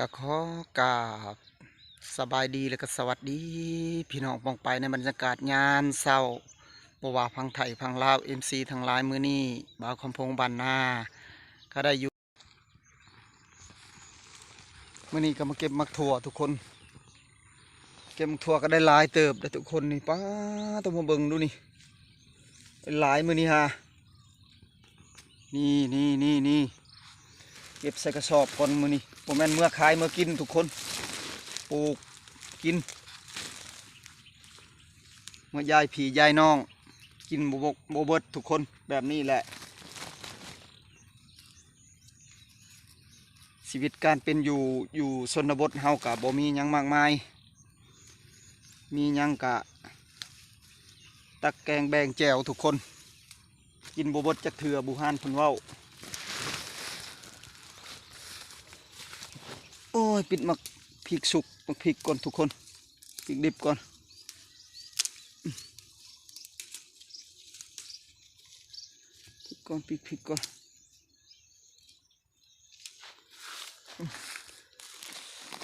ก็ขอกราบสบายดีและก็สวัสดีพี่น้องปองไปในบรรยากาศงานเศร้าบว่าพังไทยพังลาวMCทั้งหลายมือนี้บ่าวคำพงบ้านนาก็ได้อยู่มือนี้ก็มาเก็บมักถั่วทุกคนเก็บมักถั่วก็ได้หลายเติบได้ทุกคนนี่ป้าต้องมาเบิ่งดูนี่หลายมือนี้ฮะนี่เก็บใส่กระสอบก่อนมือนี้ผมแม่นเมื่อขายเมื่อกินทุกคนปลูกกินเมื่อยายผียายน้องกินโบเบิดทุกคนแบบนี้แหละชีวิตการเป็นอยู่ชนบทเฮากับบ่มีหยังมากมายมีหยังกะตักแกงแบงแจวทุกคนกินโบเบิดจักเถื่อบูฮานพุ่นเว้าโอ้ยปิดมักพริกสุกมักพริกก่อนทุกคนพริกดิบก่อนพริกก่อนพริกก่อน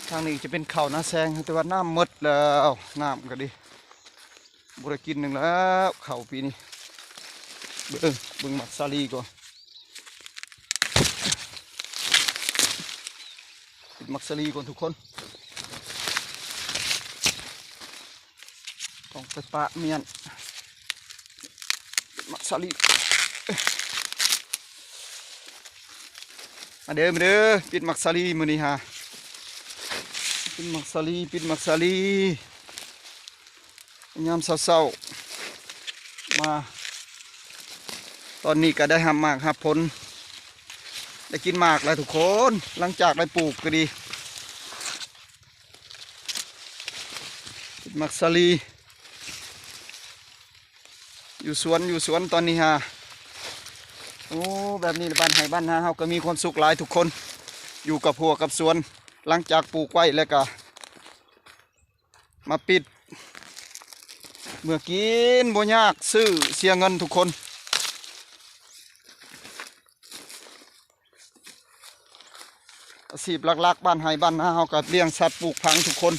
ทางนี้จะเป็นเขาหน้าแซงแต่ว่าน้ำหมดแล้วน้ำก็ดีบริกินหนึ่งแล้วเขาปีนี้เบิ่งหมักซาลีก่อนปิดหมักซาลีก่อนทุกคนต้องไปปะเมียนปิดหมักซาลีมาเด้อปิดหมักซาลีมือนี้ฮะปิดหมักซาลียามเศร้ามาตอนนี้ก็ได้หากผลได้กินหมากแล้วทุกคนหลังจากได้ปลูกก็ดีปิดหมักซาลีอยู่สวนตอนนี้ฮะโอ้แบบนี้บ้านไห้บ้านนาเฮาก็มีความสุขหลายทุกคนอยู่กับพัวกับสวนหลังจากปลูกไว้แล้วก็มาปิดเมื่อกินบ่ยากซื้อเสียเงินทุกคนอาชีพหลักๆบ้านไห้บ้านนาเฮาก็เลี้ยงสัตว์ปลูกผักทุกคน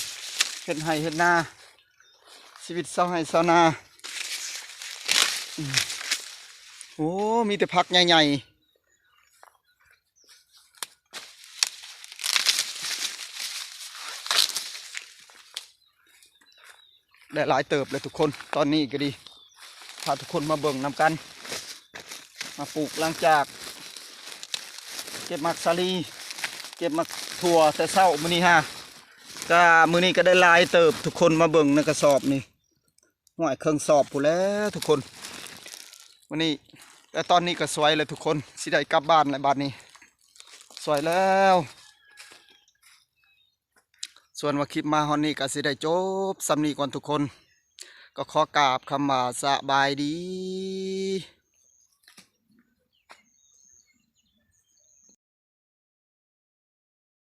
เฮ็ดไห้เฮ็ดนาชีวิตชาวไห้ชาวนาโอ้มีแต่ผักใหญ่ๆได้หลายเติบเลยทุกคนตอนนี้ก็ดีพาทุกคนมาเบิ่งนำกันมาปลูกหลังจากเก็บมักซาลีเก็บมักถั่วแต่เช้ามื้อนี้ฮะก็มื้อนี้ก็ได้หลายเติบทุกคนมาเบิ่งในกระสอบนี่ห่วยเครื่องสอบพู้นแล้วทุกคนวันนี้แต่ตอนนี้ก็สวยเลยทุกคนสิได้กลับบ้านแล้วบ้านนี้สวยแล้วส่วนว่าคลิปมาฮอนนี้ก็สิได้จบสำนีก่อนทุกคนก็ขอกราบคำว่าสบายดี